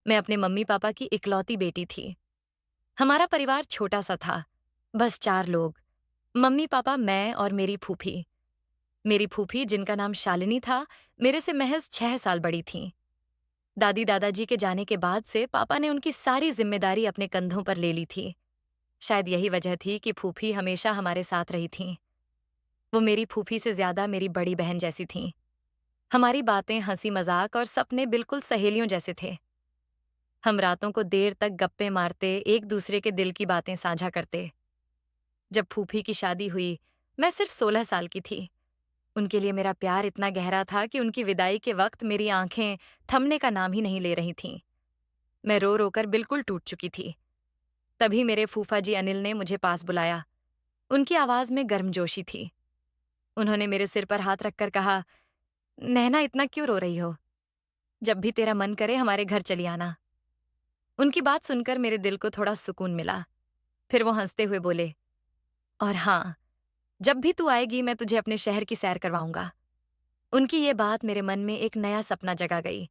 मैं अपने mummy papa की इकलौती बेटी थी। हमारा परिवार छोटा सा था, बस 4 लोग। मम्मी पापा, मैं और मेरी फूफी। मेरी फूफी, जिनका नाम शालिनी था, मेरे से महज 6 साल बड़ी थीं। दादी दादाजी के जाने के बाद से पापा ने उनकी सारी जिम्मेदारी अपने कंधों पर ले ली थी। शायद यही वजह थी कि फूफी हमेशा हमारे साथ रही थीं। वो मेरी फूफी से ज्यादा मेरी बड़ी बहन जैसी थीं। हमारी बातें, हंसी मजाक और सपने बिल्कुल सहेलियों जैसे थे। हम रातों को देर तक गप्पे मारते, एक दूसरे के दिल की बातें साझा करते। जब फूफी की शादी हुई, मैं सिर्फ 16 साल की थी। उनके लिए मेरा प्यार इतना गहरा था कि उनकी विदाई के वक्त मेरी आंखें थमने का नाम ही नहीं ले रही थीं। मैं रो रोकर बिल्कुल टूट चुकी थी। तभी मेरे फूफा जी अनिल ने मुझे पास बुलाया। उनकी आवाज में गर्मजोशी थी। उन्होंने मेरे सिर पर हाथ रखकर कहा, नैना, इतना क्यों रो रही हो? जब भी तेरा मन करे हमारे घर चली आना। उनकी बात सुनकर मेरे दिल को थोड़ा सुकून मिला। फिर वो हंसते हुए बोले, और हाँ, जब भी तू आएगी मैं तुझे अपने शहर की सैर करवाऊंगा। उनकी ये बात मेरे मन में एक नया सपना जगा गई।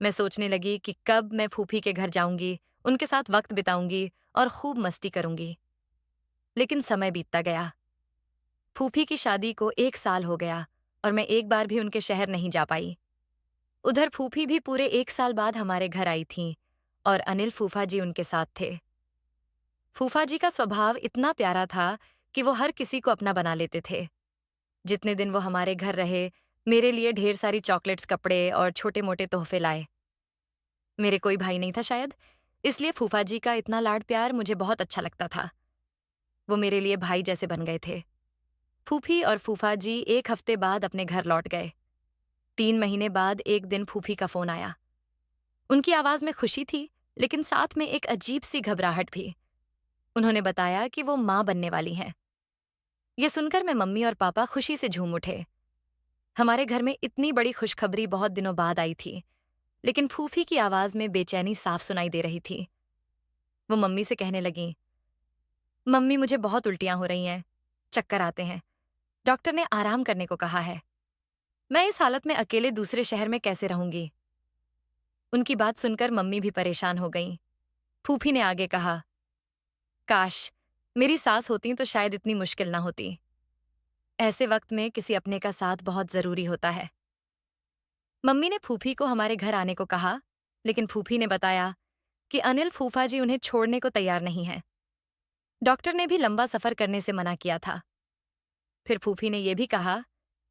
मैं सोचने लगी कि कब मैं फूफी के घर जाऊंगी, उनके साथ वक्त बिताऊंगी और खूब मस्ती करूंगी। लेकिन समय बीतता गया। फूफी की शादी को 1 साल हो गया और मैं एक बार भी उनके शहर नहीं जा पाई। उधर फूफी भी पूरे 1 साल बाद हमारे घर आई थीं और अनिल फूफा जी उनके साथ थे। फूफा जी का स्वभाव इतना प्यारा था कि वो हर किसी को अपना बना लेते थे। जितने दिन वो हमारे घर रहे, मेरे लिए ढेर सारी चॉकलेट्स, कपड़े और छोटे मोटे तोहफे लाए। मेरे कोई भाई नहीं था शायद, इसलिए फूफा जी का इतना लाड प्यार मुझे बहुत अच्छा लगता था। वो मेरे लिए भाई जैसे बन गए थे। फूफी और फूफा जी 1 हफ्ते बाद अपने घर लौट गए। 3 महीने बाद एक दिन फूफी का फोन आया। उनकी आवाज में खुशी थी, लेकिन साथ में एक अजीब सी घबराहट भी। उन्होंने बताया कि वो मां बनने वाली हैं। ये सुनकर मैं, मम्मी और पापा खुशी से झूम उठे। हमारे घर में इतनी बड़ी खुशखबरी बहुत दिनों बाद आई थी, लेकिन फूफी की आवाज में बेचैनी साफ सुनाई दे रही थी। वो मम्मी से कहने लगी, मम्मी, मुझे बहुत उल्टियां हो रही हैं, चक्कर आते हैं। डॉक्टर ने आराम करने को कहा है। मैं इस हालत में अकेले दूसरे शहर में कैसे रहूंगी? उनकी बात सुनकर मम्मी भी परेशान हो गईं। फूफी ने आगे कहा, काश मेरी सास होती तो शायद इतनी मुश्किल ना होती। ऐसे वक्त में किसी अपने का साथ बहुत जरूरी होता है। मम्मी ने फूफी को हमारे घर आने को कहा, लेकिन फूफी ने बताया कि अनिल फूफा जी उन्हें छोड़ने को तैयार नहीं हैं। डॉक्टर ने भी लंबा सफर करने से मना किया था। फिर फूफी ने यह भी कहा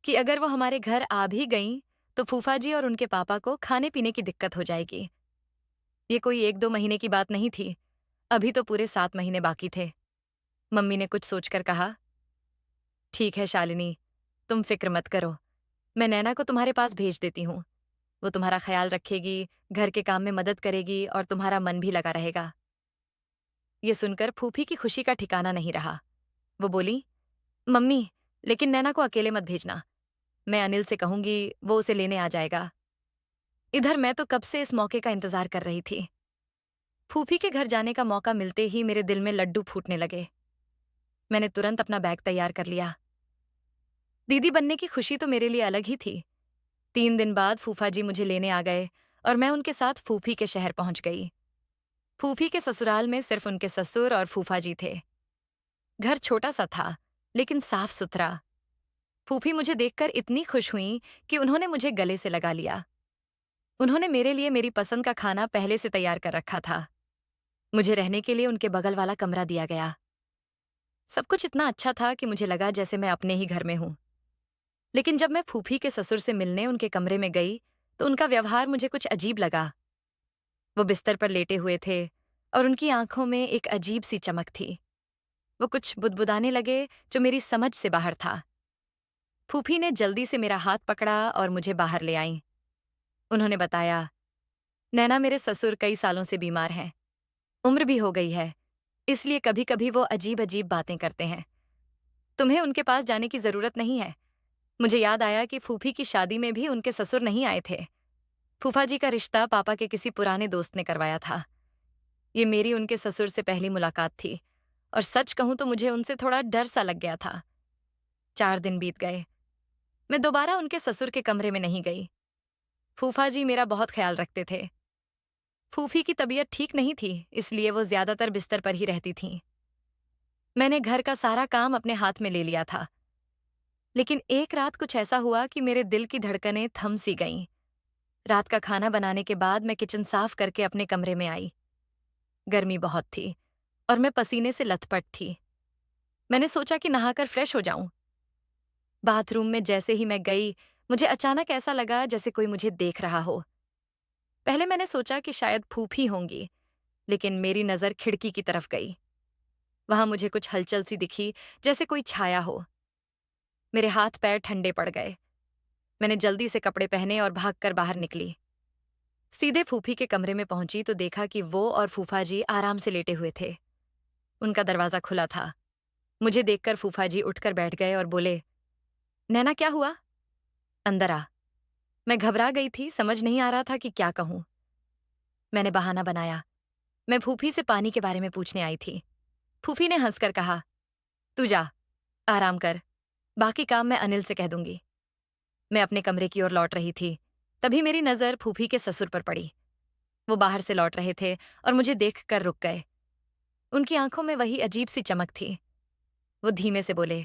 कि अगर वो हमारे घर आ भी गईं, तो फूफा जी और उनके पापा को खाने पीने की दिक्कत हो जाएगी। ये कोई 1-2 महीने की बात नहीं थी, अभी तो पूरे 7 महीने बाकी थे। मम्मी ने कुछ सोचकर कहा, ठीक है शालिनी, तुम फिक्र मत करो। मैं नैना को तुम्हारे पास भेज देती हूँ। वो तुम्हारा ख्याल रखेगी, घर के काम में मदद करेगी और तुम्हारा मन भी लगा रहेगा। ये सुनकर फूफी की खुशी का ठिकाना नहीं रहा। वो बोली, मम्मी, लेकिन नैना को अकेले मत भेजना। मैं अनिल से कहूंगी, वो उसे लेने आ जाएगा। इधर मैं तो कब से इस मौके का इंतजार कर रही थी। फूफी के घर जाने का मौका मिलते ही मेरे दिल में लड्डू फूटने लगे। मैंने तुरंत अपना बैग तैयार कर लिया। दीदी बनने की खुशी तो मेरे लिए अलग ही थी। 3 दिन बाद फूफा जी मुझे लेने आ गए और मैं उनके साथ फूफी के शहर पहुंच गई। फूफी के ससुराल में सिर्फ उनके ससुर और फूफा जी थे। घर छोटा सा था, लेकिन साफ सुथरा। फूफी मुझे देखकर इतनी खुश हुई कि उन्होंने मुझे गले से लगा लिया। उन्होंने मेरे लिए मेरी पसंद का खाना पहले से तैयार कर रखा था। मुझे रहने के लिए उनके बगल वाला कमरा दिया गया। सब कुछ इतना अच्छा था कि मुझे लगा जैसे मैं अपने ही घर में हूं। लेकिन जब मैं फूफी के ससुर से मिलने उनके कमरे में गई, तो उनका व्यवहार मुझे कुछ अजीब लगा। वो बिस्तर पर लेटे हुए थे और उनकी आंखों में एक अजीब सी चमक थी। वो कुछ बुदबुदाने लगे जो मेरी समझ से बाहर था। फूफी ने जल्दी से मेरा हाथ पकड़ा और मुझे बाहर ले आईं। उन्होंने बताया, नैना, मेरे ससुर कई सालों से बीमार हैं। उम्र भी हो गई है, इसलिए कभी कभी वो अजीब अजीब बातें करते हैं। तुम्हें उनके पास जाने की जरूरत नहीं है। मुझे याद आया कि फूफी की शादी में भी उनके ससुर नहीं आए थे। फूफा जी का रिश्ता पापा के किसी पुराने दोस्त ने करवाया था। ये मेरी उनके ससुर से पहली मुलाकात थी और सच कहूं तो मुझे उनसे थोड़ा डर सा लग गया था। 4 दिन बीत गए। मैं दोबारा उनके ससुर के कमरे में नहीं गई। फूफा जी मेरा बहुत ख्याल रखते थे। फूफी की तबीयत ठीक नहीं थी, इसलिए वो ज्यादातर बिस्तर पर ही रहती थीं। मैंने घर का सारा काम अपने हाथ में ले लिया था, लेकिन एक रात कुछ ऐसा हुआ कि मेरे दिल की धड़कनें थम सी गईं। रात का खाना बनाने के बाद मैं किचन साफ करके अपने कमरे में आई। गर्मी बहुत थी और मैं पसीने से लथपथ थी। मैंने सोचा कि नहाकर फ्रेश हो जाऊं। बाथरूम में जैसे ही मैं गई, मुझे अचानक ऐसा लगा जैसे कोई मुझे देख रहा हो। पहले मैंने सोचा कि शायद फूफी होंगी, लेकिन मेरी नजर खिड़की की तरफ गई। वहां मुझे कुछ हलचल सी दिखी, जैसे कोई छाया हो। मेरे हाथ पैर ठंडे पड़ गए। मैंने जल्दी से कपड़े पहने और भागकर बाहर निकली। सीधे फूफी के कमरे में पहुंची तो देखा कि वो और फूफा जी आराम से लेटे हुए थे। उनका दरवाजा खुला था। मुझे देखकर फूफा जी उठकर बैठ गए और बोले, नैना क्या हुआ? अंदर आ। मैं घबरा गई थी, समझ नहीं आ रहा था कि क्या कहूं। मैंने बहाना बनाया, मैं फूफी से पानी के बारे में पूछने आई थी। फूफी ने हंसकर कहा, तू जा, आराम कर, बाकी काम मैं अनिल से कह दूंगी। मैं अपने कमरे की ओर लौट रही थी, तभी मेरी नजर फूफी के ससुर पर पड़ी। वो बाहर से लौट रहे थे और मुझे देखकर रुक गए। उनकी आंखों में वही अजीब सी चमक थी। वो धीमे से बोले,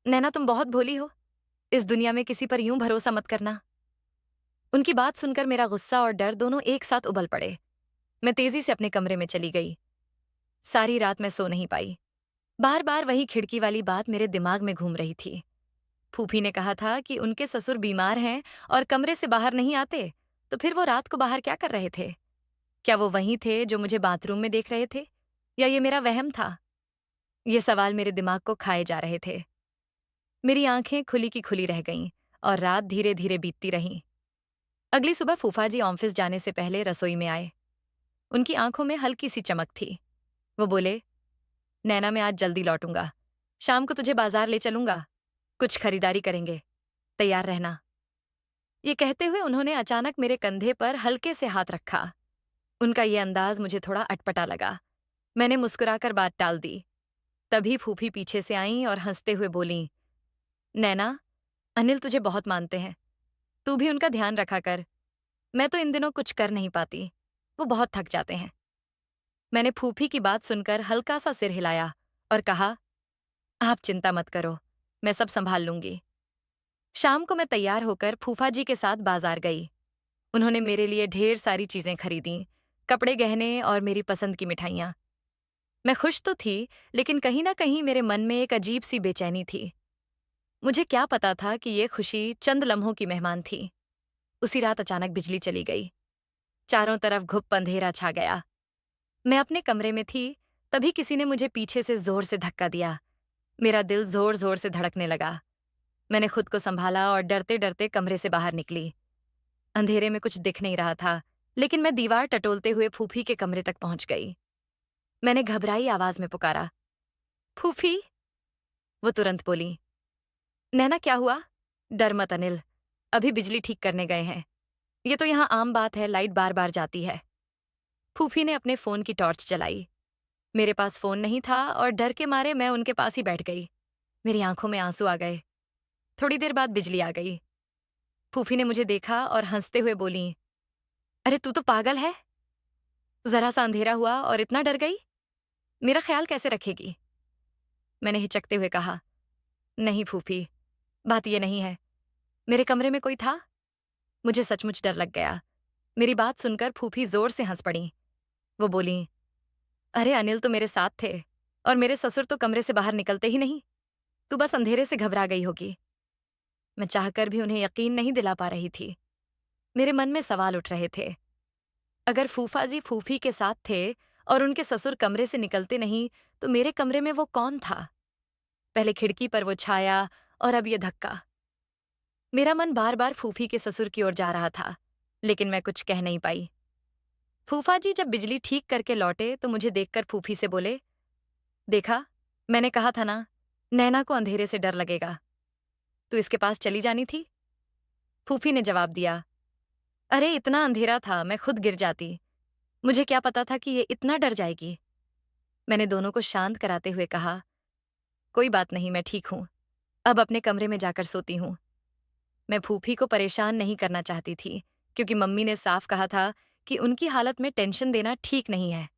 नैना तुम बहुत भोली हो, इस दुनिया में किसी पर यूं भरोसा मत करना। उनकी बात सुनकर मेरा गुस्सा और डर दोनों एक साथ उबल पड़े। मैं तेजी से अपने कमरे में चली गई। सारी रात मैं सो नहीं पाई। बार बार वही खिड़की वाली बात मेरे दिमाग में घूम रही थी। फूफी ने कहा था कि उनके ससुर बीमार हैं और कमरे से बाहर नहीं आते, तो फिर वो रात को बाहर क्या कर रहे थे? क्या वो वहीं थे जो मुझे बाथरूम में देख रहे थे, या ये मेरा वहम था? ये सवाल मेरे दिमाग को खाए जा रहे थे। मेरी आंखें खुली की खुली रह गईं और रात धीरे धीरे बीतती रही। अगली सुबह फूफा जी ऑफिस जाने से पहले रसोई में आए। उनकी आंखों में हल्की सी चमक थी। वो बोले, नैना मैं आज जल्दी लौटूंगा, शाम को तुझे बाजार ले चलूंगा, कुछ खरीदारी करेंगे, तैयार रहना। ये कहते हुए उन्होंने अचानक मेरे कंधे पर हल्के से हाथ रखा। उनका ये अंदाज मुझे थोड़ा अटपटा लगा। मैंने मुस्कुराकर बात टाल दी। तभी फूफी पीछे से आईं और हंसते हुए बोलीं, नैना, अनिल तुझे बहुत मानते हैं, तू भी उनका ध्यान रखा कर। मैं तो इन दिनों कुछ कर नहीं पाती, वो बहुत थक जाते हैं। मैंने फूफी की बात सुनकर हल्का सा सिर हिलाया और कहा, आप चिंता मत करो, मैं सब संभाल लूंगी। शाम को मैं तैयार होकर फूफा जी के साथ बाजार गई। उन्होंने मेरे लिए ढेर सारी चीजें खरीदी, कपड़े, गहने और मेरी पसंद की मिठाइयाँ। मैं खुश तो थी, लेकिन कहीं ना कहीं मेरे मन में एक अजीब सी बेचैनी थी। मुझे क्या पता था कि ये खुशी चंद लम्हों की मेहमान थी। उसी रात अचानक बिजली चली गई। चारों तरफ घुप अंधेरा छा गया। मैं अपने कमरे में थी, तभी किसी ने मुझे पीछे से जोर से धक्का दिया। मेरा दिल जोर जोर से धड़कने लगा। मैंने खुद को संभाला और डरते डरते कमरे से बाहर निकली। अंधेरे में कुछ दिख नहीं रहा था, लेकिन मैं दीवार टटोलते हुए फूफी के कमरे तक पहुंच गई। मैंने घबराई आवाज में पुकारा, फूफी। वो तुरंत बोली, नैना क्या हुआ? डर मत अनिल, अभी बिजली ठीक करने गए हैं। ये तो यहाँ आम बात है, लाइट बार बार जाती है। फूफी ने अपने फोन की टॉर्च जलाई। मेरे पास फोन नहीं था और डर के मारे मैं उनके पास ही बैठ गई। मेरी आंखों में आंसू आ गए। थोड़ी देर बाद बिजली आ गई। फूफी ने मुझे देखा और हंसते हुए बोली, अरे तू तो पागल है, जरा सा अंधेरा हुआ और इतना डर गई, मेरा ख्याल कैसे रखेगी? मैंने हिचकते हुए कहा, नहीं फूफी, बात ये नहीं है, मेरे कमरे में कोई था। मुझे सचमुच डर लग गया। मेरी बात सुनकर फूफी जोर से हंस पड़ी। वो बोली, अरे अनिल तो मेरे साथ थे और मेरे ससुर तो कमरे से बाहर निकलते ही नहीं, तू बस अंधेरे से घबरा गई होगी। मैं चाहकर भी उन्हें यकीन नहीं दिला पा रही थी। मेरे मन में सवाल उठ रहे थे। अगर फूफा जी फूफी के साथ थे और उनके ससुर कमरे से निकलते नहीं, तो मेरे कमरे में वो कौन था? पहले खिड़की पर वो छाया और अब ये धक्का। मेरा मन बार बार फूफी के ससुर की ओर जा रहा था, लेकिन मैं कुछ कह नहीं पाई। फूफा जी जब बिजली ठीक करके लौटे तो मुझे देखकर फूफी से बोले, देखा, मैंने कहा था ना, नैना को अंधेरे से डर लगेगा, तू इसके पास चली जानी थी। फूफी ने जवाब दिया, अरे इतना अंधेरा था, मैं खुद गिर जाती, मुझे क्या पता था कि ये इतना डर जाएगी। मैंने दोनों को शांत कराते हुए कहा, कोई बात नहीं, मैं ठीक हूं, अब अपने कमरे में जाकर सोती हूं। मैं फूफी को परेशान नहीं करना चाहती थी, क्योंकि मम्मी ने साफ कहा था कि उनकी हालत में टेंशन देना ठीक नहीं है।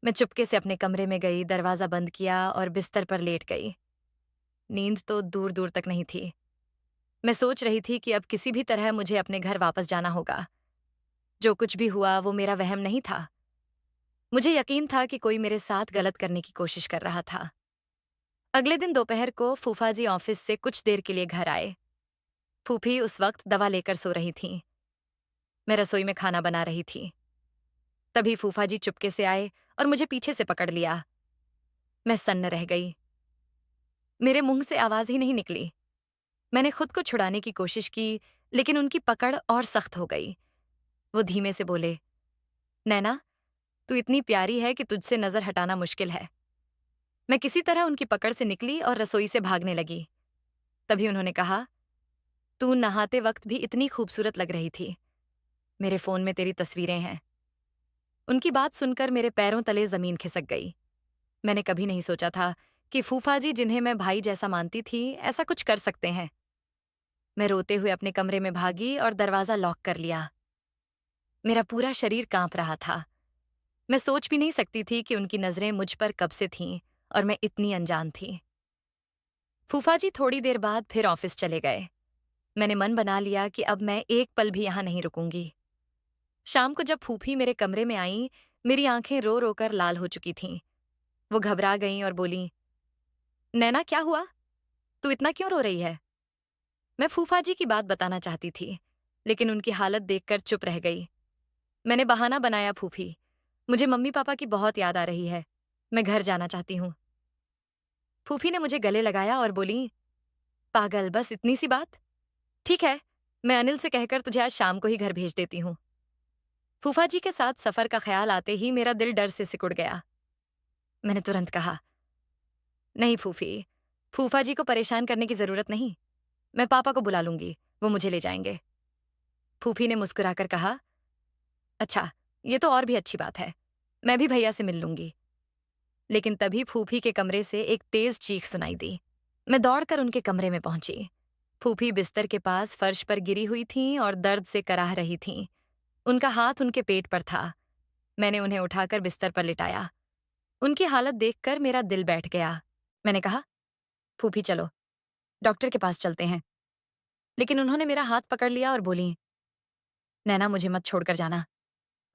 मैं चुपके से अपने कमरे में गई, दरवाज़ा बंद किया और बिस्तर पर लेट गई। नींद तो दूर-दूर तक नहीं थी। मैं सोच रही थी कि अब किसी भी तरह मुझे अपने घर वापस जाना होगा। जो कुछ भी हुआ वो मेरा वहम नहीं था। मुझे यकीन था कि कोई मेरे साथ गलत करने की कोशिश कर रहा था। अगले दिन दोपहर को फूफा जी ऑफिस से कुछ देर के लिए घर आए। फूफी उस वक्त दवा लेकर सो रही थीं। मैं रसोई में खाना बना रही थी। तभी फूफा जी चुपके से आए और मुझे पीछे से पकड़ लिया। मैं सन्न रह गई। मेरे मुंह से आवाज ही नहीं निकली। मैंने खुद को छुड़ाने की कोशिश की, लेकिन उनकी पकड़ और सख्त हो गई। वो धीमे से बोले, नैना, तू इतनी प्यारी है कि तुझसे नजर हटाना मुश्किल है। मैं किसी तरह उनकी पकड़ से निकली और रसोई से भागने लगी। तभी उन्होंने कहा, तू नहाते वक्त भी इतनी खूबसूरत लग रही थी। मेरे फोन में तेरी तस्वीरें हैं। उनकी बात सुनकर मेरे पैरों तले जमीन खिसक गई। मैंने कभी नहीं सोचा था कि फूफा जी, जिन्हें मैं भाई जैसा मानती थी, ऐसा कुछ कर सकते हैं। मैं रोते हुए अपने कमरे में भागी और दरवाजा लॉक कर लिया। मेरा पूरा शरीर कांप रहा था। मैं सोच भी नहीं सकती थी कि उनकी नजरें मुझ पर कब से थीं और मैं इतनी अनजान थी। फूफा जी थोड़ी देर बाद फिर ऑफिस चले गए। मैंने मन बना लिया कि अब मैं एक पल भी यहां नहीं रुकूंगी। शाम को जब फूफी मेरे कमरे में आईं, मेरी आंखें रो रो कर लाल हो चुकी थीं। वो घबरा गईं और बोलीं, नैना, क्या हुआ? तू इतना क्यों रो रही है? मैं फूफा जी की बात बताना चाहती थी, लेकिन उनकी हालत देखकर चुप रह गई। मैंने बहाना बनाया, फूफी, मुझे मम्मी पापा की बहुत याद आ रही है। मैं घर जाना चाहती हूँ। फूफी ने मुझे गले लगाया और बोली, पागल, बस इतनी सी बात? ठीक है, मैं अनिल से कहकर तुझे आज शाम को ही घर भेज देती हूँ। फूफा जी के साथ सफर का ख्याल आते ही मेरा दिल डर से सिकुड़ गया। मैंने तुरंत कहा, नहीं फूफी, फूफा जी को परेशान करने की जरूरत नहीं। मैं पापा को बुला लूंगी, वो मुझे ले जाएंगे। फूफी ने मुस्कुराकर कहा, अच्छा, ये तो और भी अच्छी बात है। मैं भी भैया से मिल लूंगी। लेकिन तभी फूफी के कमरे से एक तेज चीख सुनाई दी। मैं दौड़कर उनके कमरे में पहुंची। फूफी बिस्तर के पास फर्श पर गिरी हुई थीं और दर्द से कराह रही थीं। उनका हाथ उनके पेट पर था। मैंने उन्हें उठाकर बिस्तर पर लिटाया। उनकी हालत देखकर मेरा दिल बैठ गया। मैंने कहा, फूफी चलो, डॉक्टर के पास चलते हैं। लेकिन उन्होंने मेरा हाथ पकड़ लिया और बोली, नैना, मुझे मत छोड़कर जाना।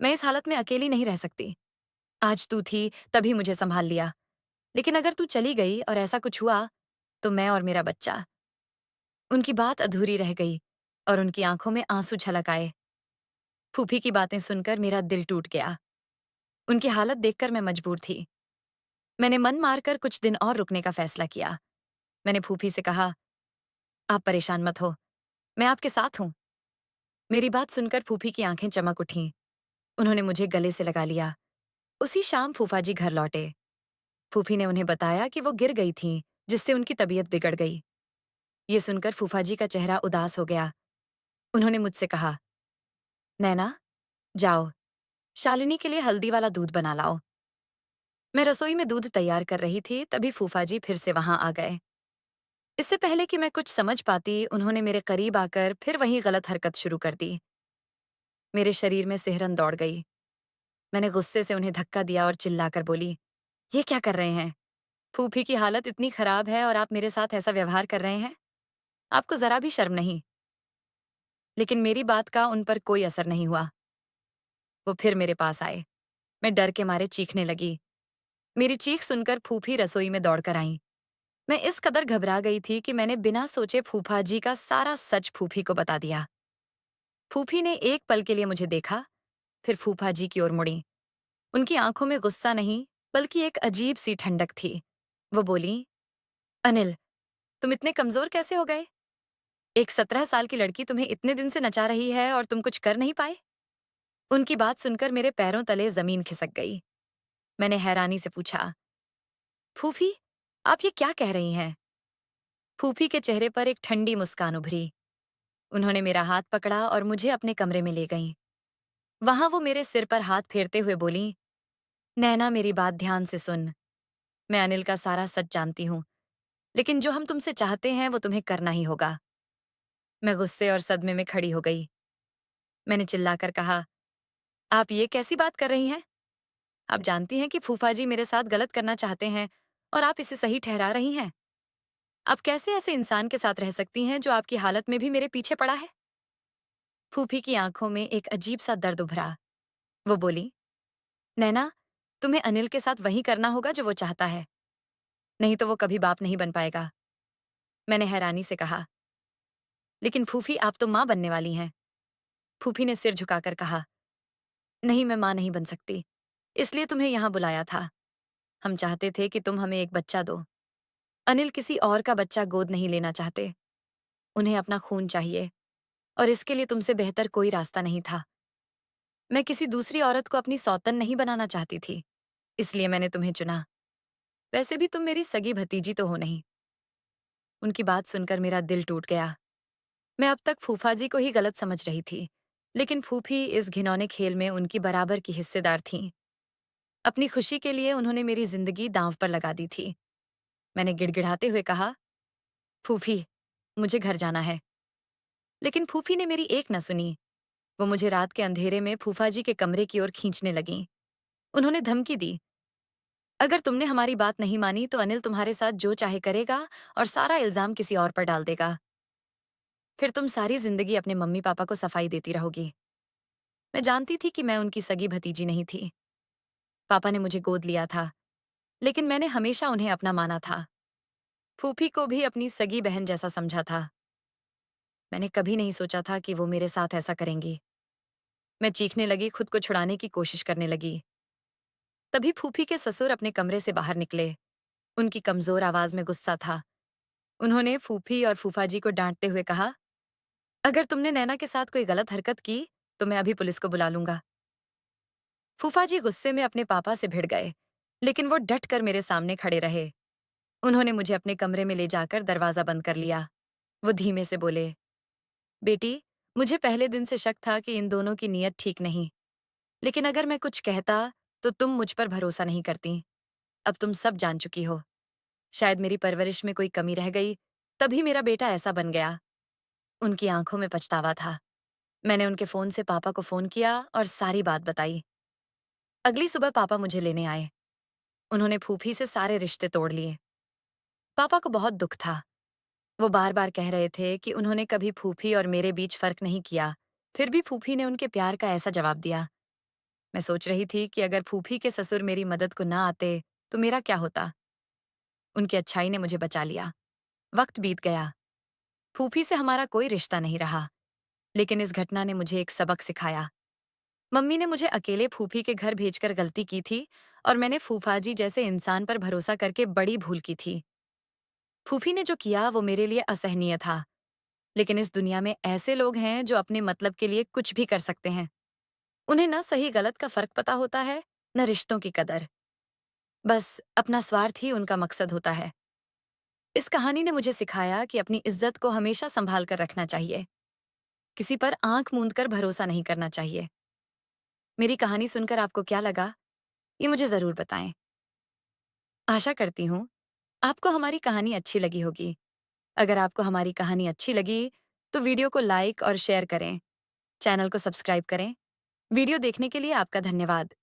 मैं इस हालत में अकेली नहीं रह सकती। आज तू थी तभी मुझे संभाल लिया, लेकिन अगर तू चली गई और ऐसा कुछ हुआ, तो मैं और मेरा बच्चा। उनकी बात अधूरी रह गई और उनकी आंखों में आंसू छलक आए। फूफी की बातें सुनकर मेरा दिल टूट गया। उनकी हालत देखकर मैं मजबूर थी। मैंने मन मारकर कुछ दिन और रुकने का फैसला किया। मैंने फूफी से कहा, आप परेशान मत हो, मैं आपके साथ हूं। मेरी बात सुनकर फूफी की आंखें चमक उठीं। उन्होंने मुझे गले से लगा लिया। उसी शाम फूफा जी घर लौटे। फूफी ने उन्हें बताया कि वो गिर गई थीं, जिससे उनकी तबीयत बिगड़ गई। ये सुनकर फूफा जी का चेहरा उदास हो गया। उन्होंने मुझसे कहा, नैना, जाओ, शालिनी के लिए हल्दी वाला दूध बना लाओ। मैं रसोई में दूध तैयार कर रही थी, तभी फूफा जी फिर से वहां आ गए। इससे पहले कि मैं कुछ समझ पाती, उन्होंने मेरे करीब आकर फिर वही गलत हरकत शुरू कर दी। मेरे शरीर में सिहरन दौड़ गई। मैंने गुस्से से उन्हें धक्का दिया और चिल्लाकर बोली, ये क्या कर रहे हैं? फूफी की हालत इतनी खराब है और आप मेरे साथ ऐसा व्यवहार कर रहे हैं? आपको जरा भी शर्म नहीं? लेकिन मेरी बात का उन पर कोई असर नहीं हुआ। वो फिर मेरे पास आए। मैं डर के मारे चीखने लगी। मेरी चीख सुनकर फूफी रसोई में दौड़कर आईं। मैं इस कदर घबरा गई थी कि मैंने बिना सोचे फूफा जी का सारा सच फूफी को बता दिया। फूफी ने एक पल के लिए मुझे देखा, फिर फूफा जी की ओर मुड़ी। उनकी आंखों में गुस्सा नहीं, बल्कि एक अजीब सी ठंडक थी। वो बोली, अनिल, तुम इतने कमजोर कैसे हो गए? एक 17 साल की लड़की तुम्हें इतने दिन से नचा रही है और तुम कुछ कर नहीं पाए? उनकी बात सुनकर मेरे पैरों तले जमीन खिसक गई। मैंने हैरानी से पूछा, फूफी, आप ये क्या कह रही हैं? फूफी के चेहरे पर एक ठंडी मुस्कान उभरी। उन्होंने मेरा हाथ पकड़ा और मुझे अपने कमरे में ले गईं। वहां वो मेरे सिर पर हाथ फेरते हुए बोली, नैना, मेरी बात ध्यान से सुन। मैं अनिल का सारा सच जानती हूँ, लेकिन जो हम तुमसे चाहते हैं वो तुम्हें करना ही होगा। मैं गुस्से और सदमे में खड़ी हो गई। मैंने चिल्लाकर कहा, आप ये कैसी बात कर रही हैं? आप जानती हैं कि फूफा जी मेरे साथ गलत करना चाहते हैं और आप इसे सही ठहरा रही हैं। आप कैसे ऐसे इंसान के साथ रह सकती हैं जो आपकी हालत में भी मेरे पीछे पड़ा है? फूफी की आंखों में एक अजीब सा दर्द उभरा। वो बोली, नैना, तुम्हें अनिल के साथ वही करना होगा जो वो चाहता है, नहीं तो वो कभी बाप नहीं बन पाएगा। मैंने हैरानी से कहा, लेकिन फूफी आप तो माँ बनने वाली हैं। फूफी ने सिर झुकाकर कहा, नहीं, मैं माँ नहीं बन सकती, इसलिए तुम्हें यहाँ बुलाया था। हम चाहते थे कि तुम हमें एक बच्चा दो। अनिल किसी और का बच्चा गोद नहीं लेना चाहते। उन्हें अपना खून चाहिए और इसके लिए तुमसे बेहतर कोई रास्ता नहीं था। मैं किसी दूसरी औरत को अपनी सौतन नहीं बनाना चाहती थी, इसलिए मैंने तुम्हें चुना। वैसे भी तुम मेरी सगी भतीजी तो हो नहीं। उनकी बात सुनकर मेरा दिल टूट गया। मैं अब तक फूफा जी को ही गलत समझ रही थी, लेकिन फूफी इस घिनौने खेल में उनकी बराबर की हिस्सेदार थीं। अपनी खुशी के लिए उन्होंने मेरी जिंदगी दांव पर लगा दी थी। मैंने गिड़गिड़ाते हुए कहा, फूफी, मुझे घर जाना है। लेकिन फूफी ने मेरी एक न सुनी। वो मुझे रात के अंधेरे में फूफा जी के कमरे की ओर खींचने लगीं। उन्होंने धमकी दी, अगर तुमने हमारी बात नहीं मानी तो अनिल तुम्हारे साथ जो चाहे करेगा और सारा इल्जाम किसी और पर डाल देगा। फिर तुम सारी जिंदगी अपने मम्मी पापा को सफाई देती रहोगी। मैं जानती थी कि मैं उनकी सगी भतीजी नहीं थी। पापा ने मुझे गोद लिया था, लेकिन मैंने हमेशा उन्हें अपना माना था। फूफी को भी अपनी सगी बहन जैसा समझा था। मैंने कभी नहीं सोचा था कि वो मेरे साथ ऐसा करेंगी। मैं चीखने लगी, खुद को छुड़ाने की कोशिश करने लगी। तभी फूफी के ससुर अपने कमरे से बाहर निकले। उनकी कमजोर आवाज में गुस्सा था। उन्होंने फूफी और फूफा जी को डांटते हुए कहा, अगर तुमने नैना के साथ कोई गलत हरकत की तो मैं अभी पुलिस को बुला लूंगा। फूफा जी गुस्से में अपने पापा से भिड़ गए, लेकिन वो डट कर मेरे सामने खड़े रहे। उन्होंने मुझे अपने कमरे में ले जाकर दरवाजा बंद कर लिया। वो धीमे से बोले, बेटी, मुझे पहले दिन से शक था कि इन दोनों की नीयत ठीक नहीं, लेकिन अगर मैं कुछ कहता तो तुम मुझ पर भरोसा नहीं करती। अब तुम सब जान चुकी हो। शायद मेरी परवरिश में कोई कमी रह गई, तभी मेरा बेटा ऐसा बन गया। उनकी आंखों में पछतावा था। मैंने उनके फोन से पापा को फोन किया और सारी बात बताई। अगली सुबह पापा मुझे लेने आए। उन्होंने फूफी से सारे रिश्ते तोड़ लिए। पापा को बहुत दुख था। वो बार बार कह रहे थे कि उन्होंने कभी फूफी और मेरे बीच फर्क नहीं किया, फिर भी फूफी ने उनके प्यार का ऐसा जवाब दिया। मैं सोच रही थी कि अगर फूफी के ससुर मेरी मदद को ना आते तो मेरा क्या होता। उनकी अच्छाई ने मुझे बचा लिया। वक्त बीत गया। फूफी से हमारा कोई रिश्ता नहीं रहा, लेकिन इस घटना ने मुझे एक सबक सिखाया। मम्मी ने मुझे अकेले फूफी के घर भेजकर गलती की थी और मैंने फूफाजी जैसे इंसान पर भरोसा करके बड़ी भूल की थी। फूफी ने जो किया वो मेरे लिए असहनीय था, लेकिन इस दुनिया में ऐसे लोग हैं जो अपने मतलब के लिए कुछ भी कर सकते हैं। उन्हें न सही गलत का फर्क पता होता है, न रिश्तों की कदर। बस अपना स्वार्थ ही उनका मकसद होता है। इस कहानी ने मुझे सिखाया कि अपनी इज्जत को हमेशा संभाल कर रखना चाहिए। किसी पर आंख मूंद कर भरोसा नहीं करना चाहिए। मेरी कहानी सुनकर आपको क्या लगा, ये मुझे जरूर बताएं। आशा करती हूँ आपको हमारी कहानी अच्छी लगी होगी। अगर आपको हमारी कहानी अच्छी लगी तो वीडियो को लाइक और शेयर करें, चैनल को सब्सक्राइब करें। वीडियो देखने के लिए आपका धन्यवाद।